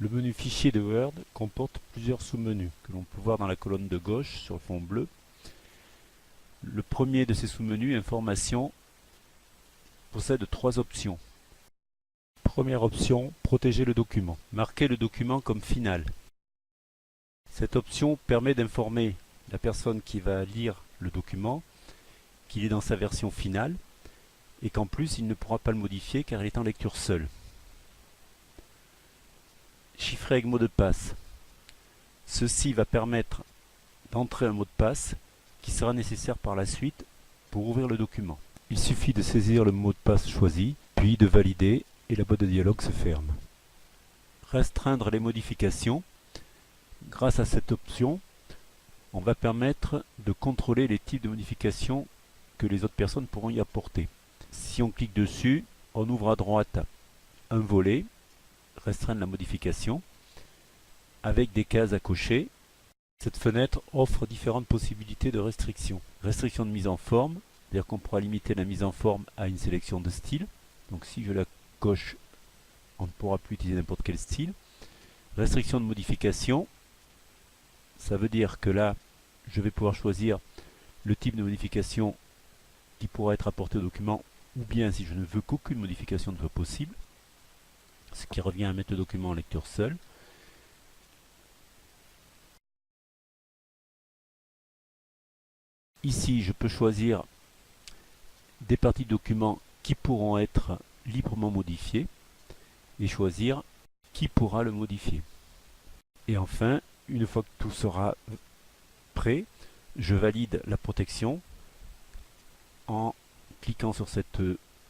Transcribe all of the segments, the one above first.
Le menu Fichier de Word comporte plusieurs sous-menus que l'on peut voir dans la colonne de gauche sur le fond bleu. Le premier de ces sous-menus, Information, possède trois options. Première option, protéger le document. Marquer le document comme final. Cette option permet d'informer la personne qui va lire le document qu'il est dans sa version finale et qu'en plus il ne pourra pas le modifier car il est en lecture seule. Chiffrer avec mot de passe. Ceci va permettre d'entrer un mot de passe qui sera nécessaire par la suite pour ouvrir le document. Il suffit de saisir le mot de passe choisi, puis de valider et la boîte de dialogue se ferme. Restreindre les modifications. Grâce à cette option, on va permettre de contrôler les types de modifications que les autres personnes pourront y apporter. Si on clique dessus, on ouvre à droite un volet, restreindre la modification, avec des cases à cocher. Cette fenêtre offre différentes possibilités de restriction. Restriction de mise en forme, c'est-à-dire qu'on pourra limiter la mise en forme à une sélection de styles. Donc si je la coche, on ne pourra plus utiliser n'importe quel style. Restriction de modification, ça veut dire que là, je vais pouvoir choisir le type de modification qui pourra être apporté au document, ou bien si je ne veux qu'aucune modification ne soit possible, ce qui revient à mettre le document en lecture seule. Ici, je peux choisir des parties de document qui pourront être librement modifiées et choisir qui pourra le modifier. Et enfin, une fois que tout sera prêt, je valide la protection en cliquant sur cette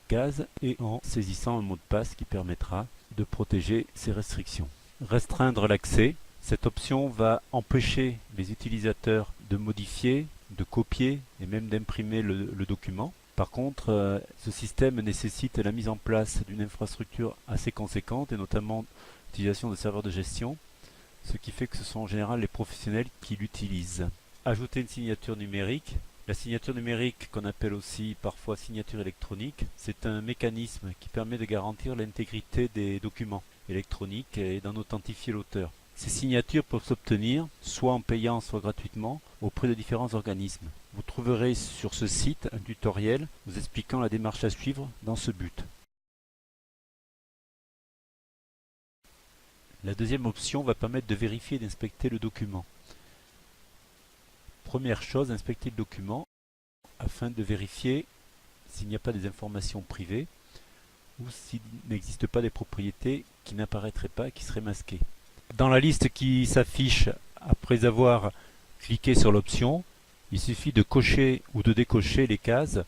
case et en saisissant un mot de passe qui permettra de protéger ces restrictions. Restreindre l'accès. Cette option va empêcher les utilisateurs de modifier, de copier et même d'imprimer le document. Par contre, ce système nécessite la mise en place d'une infrastructure assez conséquente et notamment l'utilisation de serveurs de gestion, ce qui fait que ce sont en général les professionnels qui l'utilisent. Ajouter une signature numérique. La signature numérique, qu'on appelle aussi parfois signature électronique, c'est un mécanisme qui permet de garantir l'intégrité des documents électroniques et d'en authentifier l'auteur. Ces signatures peuvent s'obtenir soit en payant, soit gratuitement, auprès de différents organismes. Vous trouverez sur ce site un tutoriel vous expliquant la démarche à suivre dans ce but. La deuxième option va permettre de vérifier et d'inspecter le document. Première chose, inspecter le document afin de vérifier s'il n'y a pas des informations privées ou s'il n'existe pas des propriétés qui n'apparaîtraient pas et qui seraient masquées. Dans la liste qui s'affiche après avoir cliqué sur l'option, il suffit de cocher ou de décocher les cases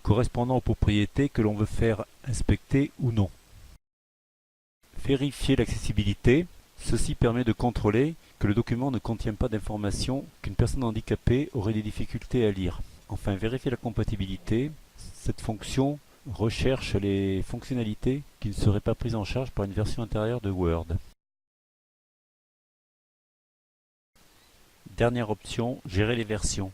correspondant aux propriétés que l'on veut faire inspecter ou non. Vérifier l'accessibilité. Ceci permet de contrôler que le document ne contient pas d'informations qu'une personne handicapée aurait des difficultés à lire. Enfin, vérifier la compatibilité. Cette fonction recherche les fonctionnalités qui ne seraient pas prises en charge par une version intérieure de Word. Dernière option, gérer les versions.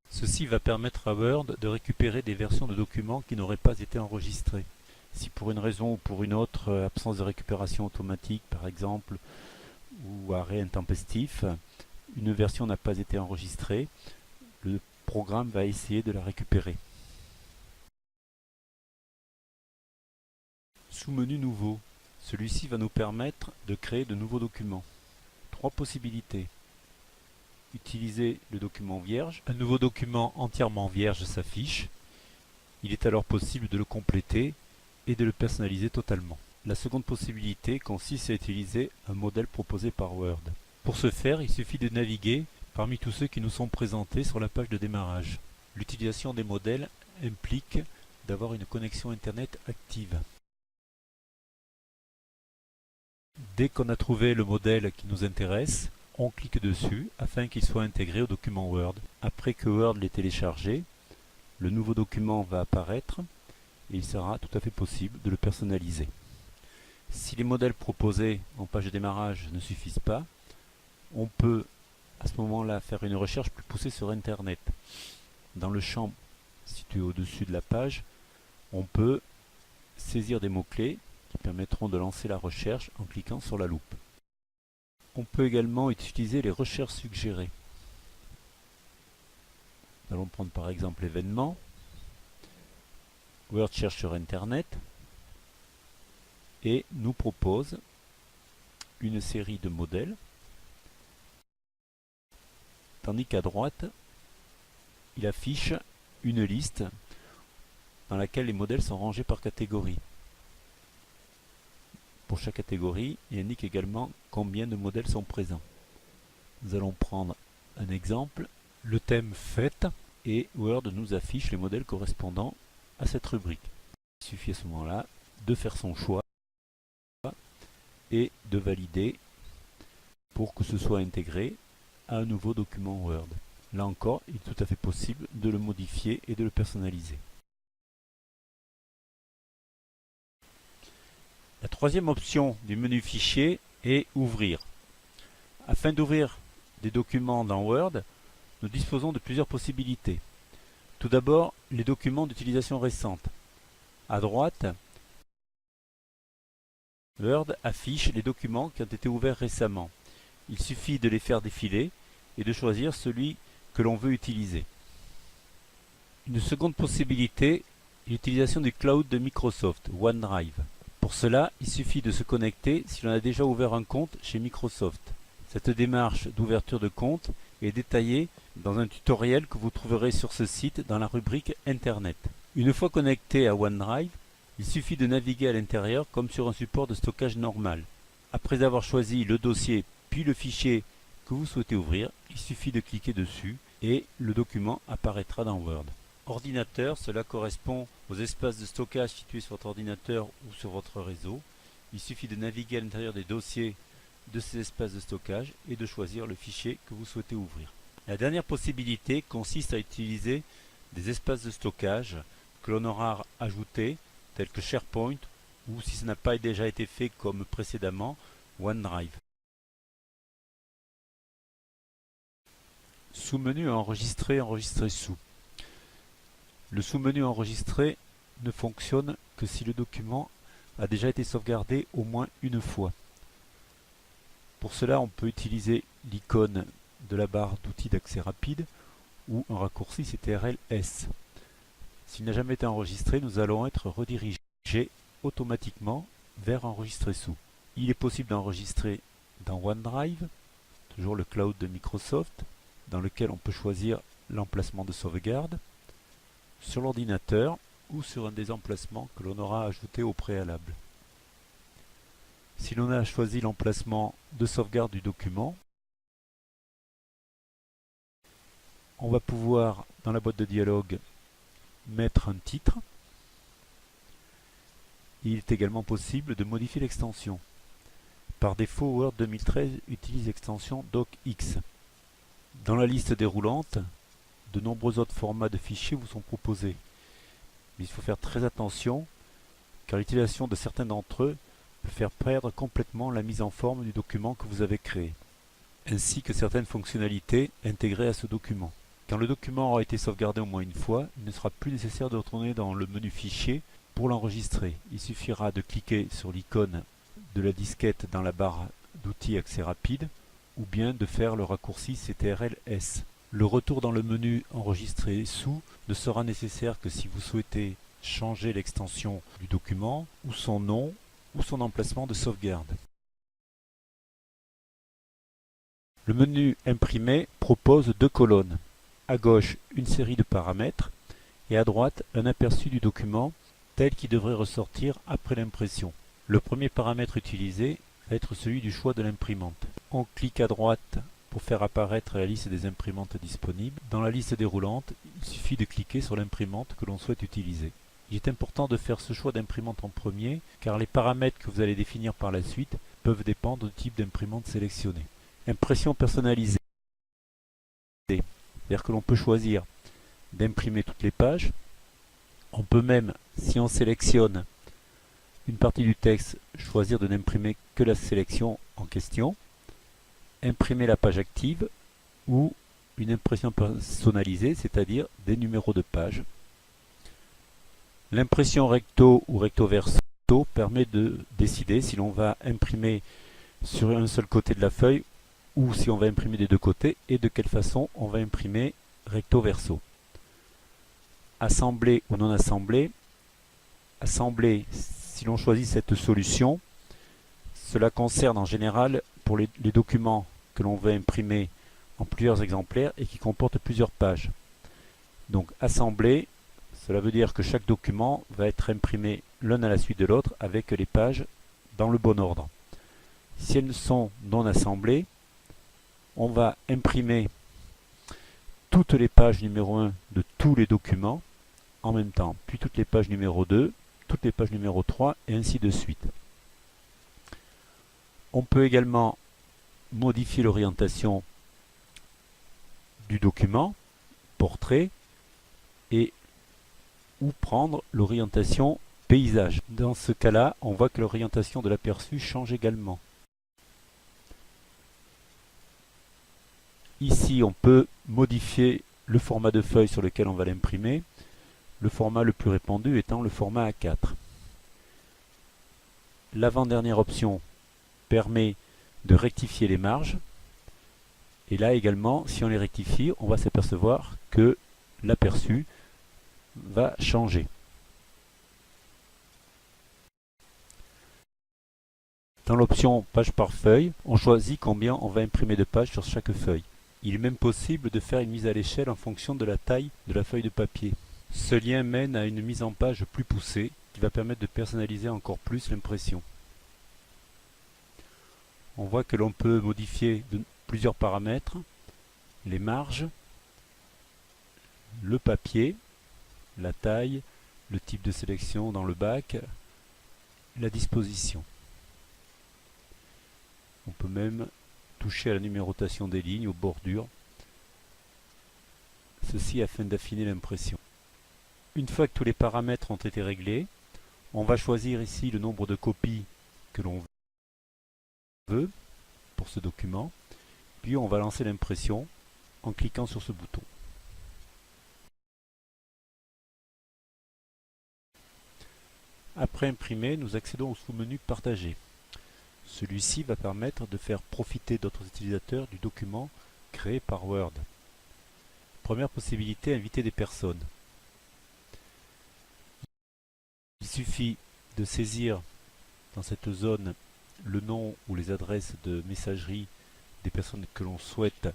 Ceci va permettre à Word de récupérer des versions de documents qui n'auraient pas été enregistrées. Si pour une raison ou pour une autre, absence de récupération automatique par exemple, ou arrêt intempestif, une version n'a pas été enregistrée, le programme va essayer de la récupérer. Sous-menu nouveau. Celui-ci va nous permettre de créer de nouveaux documents. Trois possibilités. Utiliser le document vierge. Un nouveau document entièrement vierge s'affiche. Il est alors possible de le compléter et de le personnaliser totalement. La seconde possibilité consiste à utiliser un modèle proposé par Word. Pour ce faire, il suffit de naviguer parmi tous ceux qui nous sont présentés sur la page de démarrage. L'utilisation des modèles implique d'avoir une connexion Internet active. Dès qu'on a trouvé le modèle qui nous intéresse, on clique dessus afin qu'il soit intégré au document Word. Après que Word l'ait téléchargé, le nouveau document va apparaître et il sera tout à fait possible de le personnaliser. Si les modèles proposés en page de démarrage ne suffisent pas, on peut à ce moment-là faire une recherche plus poussée sur Internet. Dans le champ situé au-dessus de la page, on peut saisir des mots-clés qui permettront de lancer la recherche en cliquant sur la loupe. On peut également utiliser les recherches suggérées. Nous allons prendre par exemple l'événement. Word cherche sur Internet et nous propose une série de modèles, tandis qu'à droite, il affiche une liste dans laquelle les modèles sont rangés par catégorie. Pour chaque catégorie, il indique également combien de modèles sont présents. Nous allons prendre un exemple, le thème fête, et Word nous affiche les modèles correspondant à cette rubrique. Il suffit à ce moment-là de faire son choix et de valider pour que ce soit intégré à un nouveau document Word. Là encore, il est tout à fait possible de le modifier et de le personnaliser. La troisième option du menu Fichier est Ouvrir. Afin d'ouvrir des documents dans Word, nous disposons de plusieurs possibilités. Tout d'abord, les documents d'utilisation récente. À droite, Word affiche les documents qui ont été ouverts récemment. Il suffit de les faire défiler et de choisir celui que l'on veut utiliser. Une seconde possibilité est l'utilisation du cloud de Microsoft, OneDrive. Pour cela, il suffit de se connecter si l'on a déjà ouvert un compte chez Microsoft. Cette démarche d'ouverture de compte est détaillée dans un tutoriel que vous trouverez sur ce site dans la rubrique Internet. Une fois connecté à OneDrive, il suffit de naviguer à l'intérieur comme sur un support de stockage normal. Après avoir choisi le dossier puis le fichier que vous souhaitez ouvrir, il suffit de cliquer dessus et le document apparaîtra dans Word. Ordinateur, cela correspond aux espaces de stockage situés sur votre ordinateur ou sur votre réseau. Il suffit de naviguer à l'intérieur des dossiers de ces espaces de stockage et de choisir le fichier que vous souhaitez ouvrir. La dernière possibilité consiste à utiliser des espaces de stockage que l'on aura ajoutés, tels que SharePoint, ou si ça n'a pas déjà été fait comme précédemment, OneDrive. Sous-menu enregistrer, enregistrer sous. Le sous-menu enregistrer ne fonctionne que si le document a déjà été sauvegardé au moins une fois. Pour cela, on peut utiliser l'icône de la barre d'outils d'accès rapide ou un raccourci CTRL-S. S'il n'a jamais été enregistré, nous allons être redirigés automatiquement vers enregistrer sous. Il est possible d'enregistrer dans OneDrive, toujours le cloud de Microsoft, dans lequel on peut choisir l'emplacement de sauvegarde, sur l'ordinateur ou sur un des emplacements que l'on aura ajouté au préalable. Si l'on a choisi l'emplacement de sauvegarde du document, on va pouvoir, dans la boîte de dialogue, mettre un titre. Il est également possible de modifier l'extension. Par défaut, Word 2013 utilise l'extension DocX. Dans la liste déroulante, de nombreux autres formats de fichiers vous sont proposés. Mais il faut faire très attention, car l'utilisation de certains d'entre eux peut faire perdre complètement la mise en forme du document que vous avez créé, ainsi que certaines fonctionnalités intégrées à ce document. Quand le document aura été sauvegardé au moins une fois, il ne sera plus nécessaire de retourner dans le menu Fichier pour l'enregistrer. Il suffira de cliquer sur l'icône de la disquette dans la barre d'outils accès rapide, ou bien de faire le raccourci CTRL-S. Le retour dans le menu Enregistrer sous ne sera nécessaire que si vous souhaitez changer l'extension du document, ou son nom, ou son emplacement de sauvegarde. Le menu Imprimer propose deux colonnes. À gauche, une série de paramètres, et à droite, un aperçu du document tel qu'il devrait ressortir après l'impression. Le premier paramètre utilisé va être celui du choix de l'imprimante. On clique à droite pour faire apparaître la liste des imprimantes disponibles. Dans la liste déroulante, il suffit de cliquer sur l'imprimante que l'on souhaite utiliser. Il est important de faire ce choix d'imprimante en premier, car les paramètres que vous allez définir par la suite peuvent dépendre du type d'imprimante sélectionnée. Impression personnalisée. C'est-à-dire que l'on peut choisir d'imprimer toutes les pages. On peut même, si on sélectionne une partie du texte, choisir de n'imprimer que la sélection en question. Imprimer la page active ou une impression personnalisée, c'est-à-dire des numéros de page. L'impression recto ou recto verso permet de décider si l'on va imprimer sur un seul côté de la feuille ou si on va imprimer des deux côtés et de quelle façon on va imprimer recto verso. Assemblé ou non assemblé. Assemblé, si l'on choisit cette solution, cela concerne en général pour les documents que l'on veut imprimer en plusieurs exemplaires et qui comportent plusieurs pages. Donc assemblé, cela veut dire que chaque document va être imprimé l'un à la suite de l'autre avec les pages dans le bon ordre. Si elles sont non assemblées, on va imprimer toutes les pages numéro 1 de tous les documents en même temps, puis toutes les pages numéro 2, toutes les pages numéro 3 et ainsi de suite. On peut également modifier l'orientation du document, portrait, et ou prendre l'orientation paysage. Dans ce cas-là, on voit que l'orientation de l'aperçu change également. Ici, on peut modifier le format de feuille sur lequel on va l'imprimer, le format le plus répandu étant le format A4. L'avant-dernière option permet de rectifier les marges. Et là également, si on les rectifie, on va s'apercevoir que l'aperçu va changer. Dans l'option page par feuille, on choisit combien on va imprimer de pages sur chaque feuille. Il est même possible de faire une mise à l'échelle en fonction de la taille de la feuille de papier. Ce lien mène à une mise en page plus poussée qui va permettre de personnaliser encore plus l'impression. On voit que l'on peut modifier plusieurs paramètres, les marges, le papier, la taille, le type de sélection dans le bac, la disposition. On peut même toucher à la numérotation des lignes, aux bordures, ceci afin d'affiner l'impression. Une fois que tous les paramètres ont été réglés, on va choisir ici le nombre de copies que l'on veut pour ce document, puis on va lancer l'impression en cliquant sur ce bouton. Après imprimer, nous accédons au sous-menu Partager. Celui-ci va permettre de faire profiter d'autres utilisateurs du document créé par Word. Première possibilité, inviter des personnes. Il suffit de saisir dans cette zone le nom ou les adresses de messagerie des personnes que l'on souhaite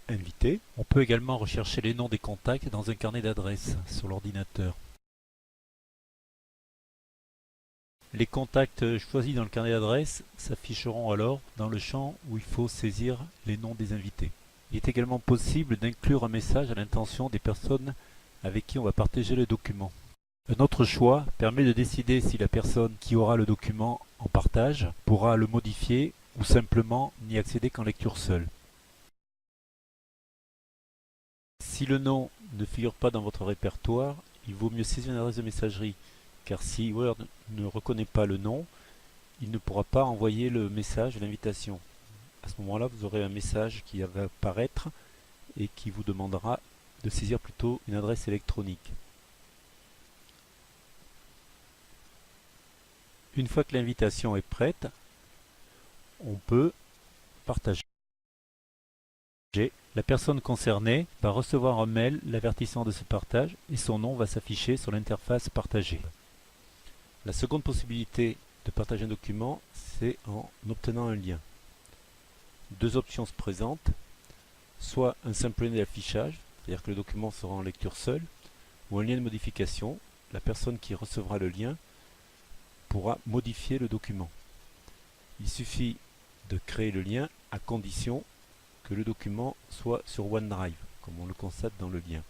inviter. On peut également rechercher les noms des contacts dans un carnet d'adresses sur l'ordinateur. Les contacts choisis dans le carnet d'adresses s'afficheront alors dans le champ où il faut saisir les noms des invités. Il est également possible d'inclure un message à l'intention des personnes avec qui on va partager le document. Un autre choix permet de décider si la personne qui aura le document en partage pourra le modifier ou simplement n'y accéder qu'en lecture seule. Si le nom ne figure pas dans votre répertoire, il vaut mieux saisir une adresse de messagerie, car si Word ne reconnaît pas le nom, il ne pourra pas envoyer le message, l'invitation. À ce moment-là, vous aurez un message qui va apparaître et qui vous demandera de saisir plutôt une adresse électronique. Une fois que l'invitation est prête, on peut partager. La personne concernée va recevoir un mail l'avertissant de ce partage et son nom va s'afficher sur l'interface partagée. La seconde possibilité de partager un document, c'est en obtenant un lien. Deux options se présentent, soit un simple lien d'affichage, c'est-à-dire que le document sera en lecture seule, ou un lien de modification. La personne qui recevra le lien pourra modifier le document. Il suffit de créer le lien à condition que le document soit sur OneDrive, comme on le constate dans le lien.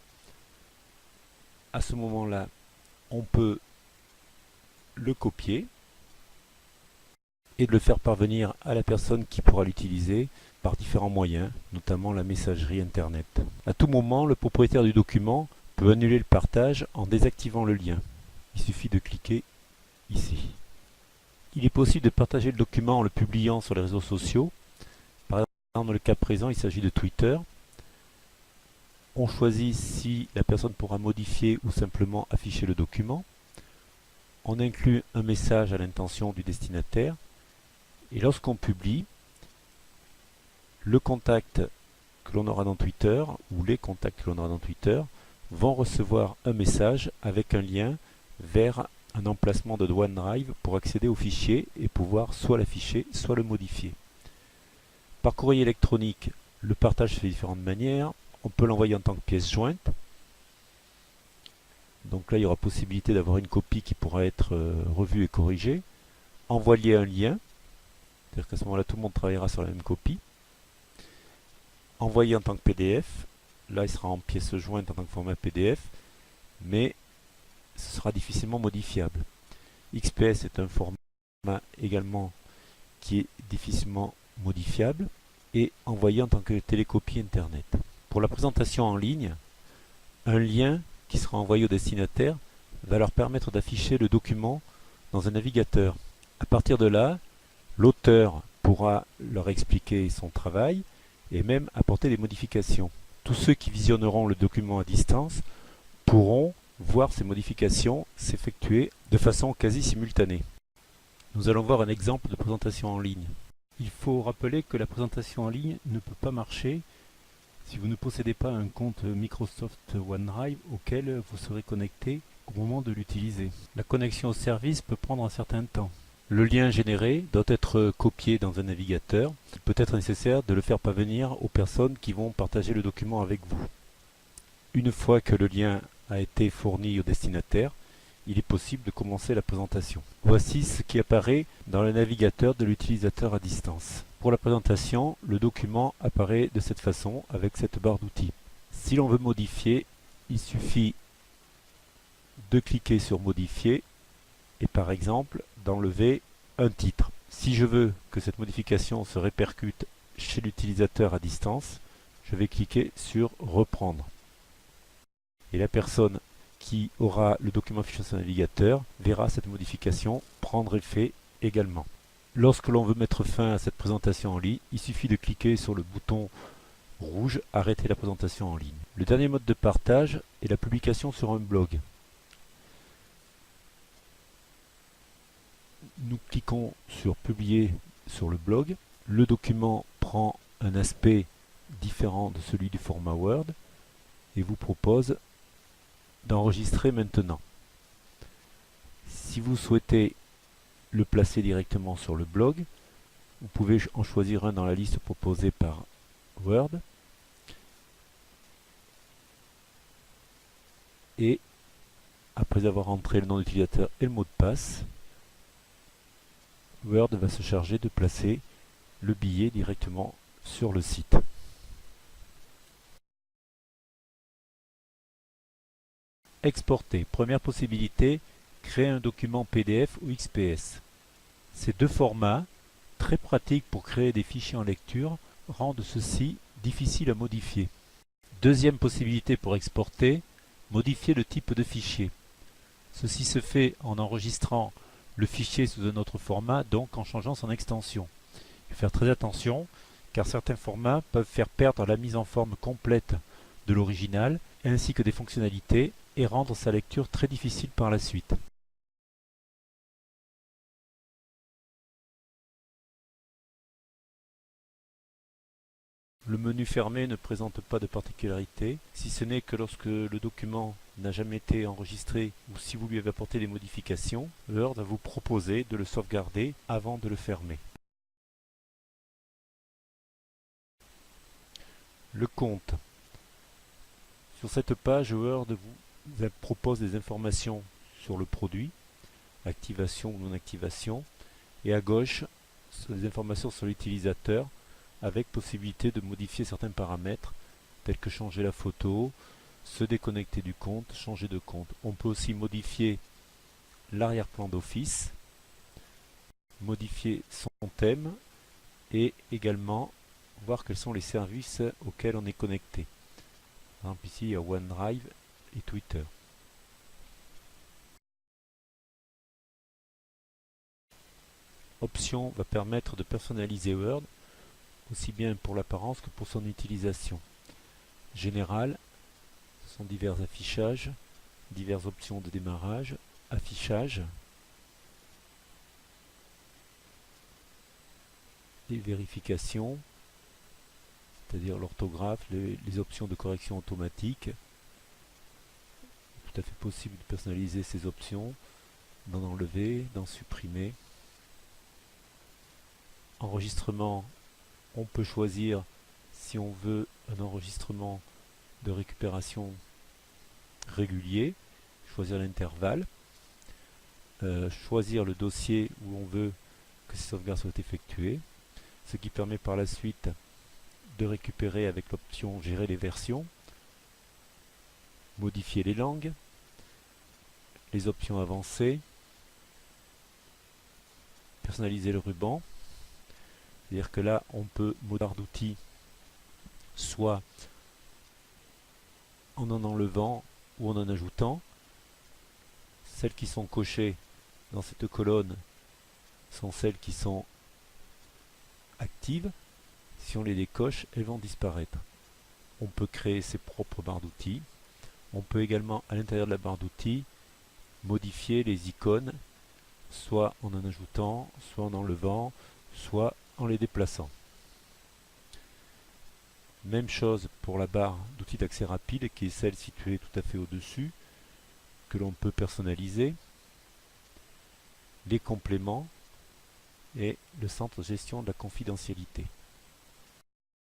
À ce moment-là, on peut le copier et de le faire parvenir à la personne qui pourra l'utiliser par différents moyens, notamment la messagerie Internet. À tout moment, le propriétaire du document peut annuler le partage en désactivant le lien. Il suffit de cliquer ici. Il est possible de partager le document en le publiant sur les réseaux sociaux. Par exemple, dans le cas présent, il s'agit de Twitter. On choisit si la personne pourra modifier ou simplement afficher le document. On inclut un message à l'intention du destinataire. Et lorsqu'on publie, le contact que l'on aura dans Twitter, ou les contacts que l'on aura dans Twitter, vont recevoir un message avec un lien vers un emplacement de OneDrive pour accéder au fichier et pouvoir soit l'afficher, soit le modifier. Par courrier électronique, le partage se fait de différentes manières. On peut l'envoyer en tant que pièce jointe. Donc là, il y aura possibilité d'avoir une copie qui pourra être revue et corrigée. Envoyer un lien, c'est-à-dire qu'à ce moment-là, tout le monde travaillera sur la même copie. Envoyer en tant que PDF. Là, il sera en pièce jointe en tant que format PDF, mais ce sera difficilement modifiable. XPS est un format également qui est difficilement modifiable et envoyé en tant que télécopie Internet. Pour la présentation en ligne, un lien qui sera envoyé au destinataire va leur permettre d'afficher le document dans un navigateur. À partir de là, l'auteur pourra leur expliquer son travail et même apporter des modifications. Tous ceux qui visionneront le document à distance pourront voir ces modifications s'effectuer de façon quasi simultanée. Nous allons voir un exemple de présentation en ligne. Il faut rappeler que la présentation en ligne ne peut pas marcher si vous ne possédez pas un compte Microsoft OneDrive auquel vous serez connecté au moment de l'utiliser. La connexion au service peut prendre un certain temps. Le lien généré doit être copié dans un navigateur. Il peut être nécessaire de le faire parvenir aux personnes qui vont partager le document avec vous. Une fois que le lien a été fourni au destinataire, il est possible de commencer la présentation. Voici ce qui apparaît dans le navigateur de l'utilisateur à distance. Pour la présentation, le document apparaît de cette façon avec cette barre d'outils. Si l'on veut modifier, il suffit de cliquer sur modifier et par exemple d'enlever un titre. Si je veux que cette modification se répercute chez l'utilisateur à distance, je vais cliquer sur reprendre. Et la personne qui aura le document affiché sur son navigateur verra cette modification prendre effet également. Lorsque l'on veut mettre fin à cette présentation en ligne, il suffit de cliquer sur le bouton rouge arrêter la présentation en ligne. Le dernier mode de partage est la publication sur un blog. Nous cliquons sur publier sur le blog. Le document prend un aspect différent de celui du format Word et vous propose d'enregistrer maintenant. Si vous souhaitez le placer directement sur le blog, vous pouvez en choisir un dans la liste proposée par Word et après avoir entré le nom d'utilisateur et le mot de passe, Word va se charger de placer le billet directement sur le site. Exporter. Première possibilité, créer un document PDF ou XPS. Ces deux formats, très pratiques pour créer des fichiers en lecture, rendent ceci difficile à modifier. Deuxième possibilité pour exporter, modifier le type de fichier. Ceci se fait en enregistrant le fichier sous un autre format, donc en changeant son extension. Il faut faire très attention, car certains formats peuvent faire perdre la mise en forme complète de l'original, ainsi que des fonctionnalités, et rendre sa lecture très difficile par la suite. Le menu fermé ne présente pas de particularité, si ce n'est que lorsque le document n'a jamais été enregistré ou si vous lui avez apporté des modifications, Word va vous proposer de le sauvegarder avant de le fermer. Le compte. Sur cette page, Word vous propose des informations sur le produit, activation ou non activation, et à gauche, des informations sur l'utilisateur, avec possibilité de modifier certains paramètres, tels que changer la photo, se déconnecter du compte, changer de compte. On peut aussi modifier l'arrière-plan d'Office, modifier son thème et également voir quels sont les services auxquels on est connecté. Par exemple ici il y a OneDrive et Twitter. Option va permettre de personnaliser Word aussi bien pour l'apparence que pour son utilisation. Général, ce sont divers affichages, diverses options de démarrage, affichage, des vérifications, c'est-à-dire l'orthographe, les options de correction automatique. Tout à fait possible de personnaliser ces options, d'en enlever, d'en supprimer. Enregistrement, on peut choisir si on veut un enregistrement de récupération régulier, choisir l'intervalle, choisir le dossier où on veut que ces sauvegardes soient effectuées, ce qui permet par la suite de récupérer avec l'option gérer les versions, modifier les langues, les options avancées, personnaliser le ruban. C'est-à-dire que là, on peut modifier d'outils soit en enlevant ou en ajoutant. Celles qui sont cochées dans cette colonne sont celles qui sont actives. Si on les décoche, elles vont disparaître. On peut créer ses propres barres d'outils. On peut également, à l'intérieur de la barre d'outils, modifier les icônes, soit en ajoutant, soit en enlevant, soit en les déplaçant. Même chose pour la barre d'outils d'accès rapide, qui est celle située tout à fait au-dessus, que l'on peut personnaliser, les compléments et le centre de gestion de la confidentialité.